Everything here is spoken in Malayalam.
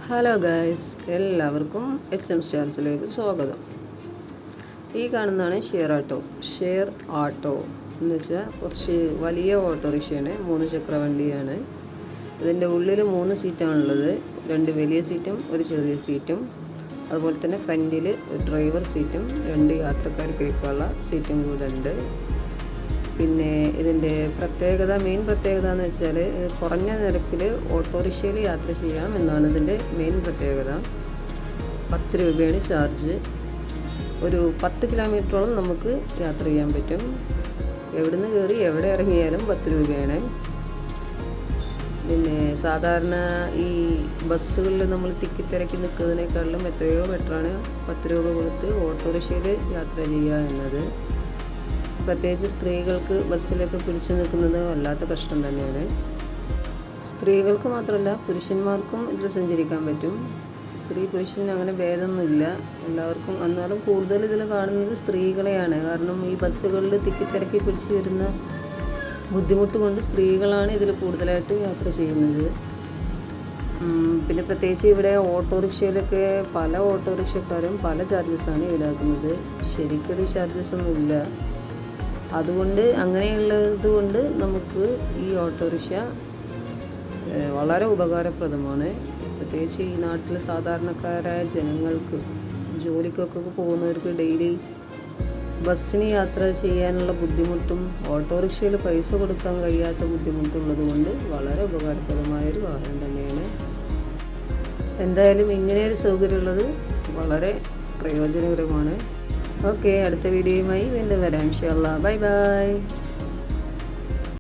ഹലോ ഗൈസ്, എല്ലാവർക്കും HM സ്റ്റാൽസിലേക്ക് സ്വാഗതം. ഈ കാണുന്നതാണ് ഷെയർ ആട്ടോ എന്ന് വെച്ചാൽ കുറച്ച് വലിയ ഓട്ടോറിക്ഷയാണ്, 3 ചക്ര വണ്ടിയാണ്. ഇതിൻ്റെ ഉള്ളിൽ 3 സീറ്റാണുള്ളത്, 2 വലിയ സീറ്റും ഒരു ചെറിയ സീറ്റും. അതുപോലെ തന്നെ ഫ്രണ്ടിൽ ഡ്രൈവർ സീറ്റും 2 യാത്രക്കാർക്ക് ഇരിക്കാനുള്ള സീറ്റും കൂടെ ഉണ്ട്. പിന്നെ ഇതിൻ്റെ മെയിൻ പ്രത്യേകത എന്ന് വെച്ചാൽ കുറഞ്ഞ നിരക്കിൽ ഓട്ടോറിക്ഷയിൽ യാത്ര ചെയ്യാം എന്നാണ് ഇതിൻ്റെ മെയിൻ പ്രത്യേകത. 10 രൂപയാണ് ചാർജ്. ഒരു 10 കിലോമീറ്ററോളം നമുക്ക് യാത്ര ചെയ്യാൻ പറ്റും. എവിടുന്ന് കയറി എവിടെ ഇറങ്ങിയാലും 10 രൂപയാണ്. പിന്നെ സാധാരണ ഈ ബസ്സുകളിൽ നമ്മൾ തിക്കിത്തിരക്കി നിൽക്കുന്നതിനേക്കാളും എത്രയോ ബെറ്ററാണ് 10 രൂപ കൊടുത്ത് ഓട്ടോറിക്ഷയിൽ യാത്ര ചെയ്യുക എന്നത്. പ്രത്യേകിച്ച് സ്ത്രീകൾക്ക് ബസ്സിലൊക്കെ പിടിച്ചു നിൽക്കുന്നത് വല്ലാത്ത കഷ്ടം തന്നെയാണ്. സ്ത്രീകൾക്ക് മാത്രമല്ല, പുരുഷന്മാർക്കും ഇതിൽ സഞ്ചരിക്കാൻ പറ്റും. സ്ത്രീ പുരുഷൻ അങ്ങനെ ഭേദമൊന്നുമില്ല, എല്ലാവർക്കും. എന്നാലും കൂടുതൽ ഇതിൽ കാണുന്നത് സ്ത്രീകളെയാണ്. കാരണം ഈ ബസ്സുകളിൽ തിക്കിത്തിരക്കി പിടിച്ചു വരുന്ന ബുദ്ധിമുട്ട് കൊണ്ട് സ്ത്രീകളാണ് ഇതിൽ കൂടുതലായിട്ട് യാത്ര ചെയ്യുന്നത്. പിന്നെ പ്രത്യേകിച്ച് ഇവിടെ ഓട്ടോറിക്ഷയിലൊക്കെ പല ഓട്ടോറിക്ഷക്കാരും പല ചാർജസാണ് ഈടാക്കുന്നത്. ശരിക്കൊരു ചാർജസൊന്നുമില്ല. അതുകൊണ്ട് അങ്ങനെയുള്ളത് കൊണ്ട് നമുക്ക് ഈ ഓട്ടോറിക്ഷ വളരെ ഉപകാരപ്രദമാണ്. പ്രത്യേകിച്ച് ഈ നാട്ടിൽ സാധാരണക്കാരായ ജനങ്ങൾക്ക്, ജോലിക്കൊക്കെ പോകുന്നവർക്ക് ഡെയിലി ബസ്സിന് യാത്ര ചെയ്യാനുള്ള ബുദ്ധിമുട്ടും ഓട്ടോറിക്ഷയിൽ പൈസ കൊടുക്കാൻ കഴിയാത്ത ബുദ്ധിമുട്ടുള്ളത് കൊണ്ട് വളരെ ഉപകാരപ്രദമായൊരു വാഹനം തന്നെയാണ്. എന്തായാലും ഇങ്ങനെയൊരു സൗകര്യമുള്ളത് വളരെ പ്രയോജനകരമാണ്. ഓക്കെ, അടുത്ത വീഡിയോയുമായി വീണ്ടും വരാം. ഇൻഷാ അല്ലാഹ്. Bye bye.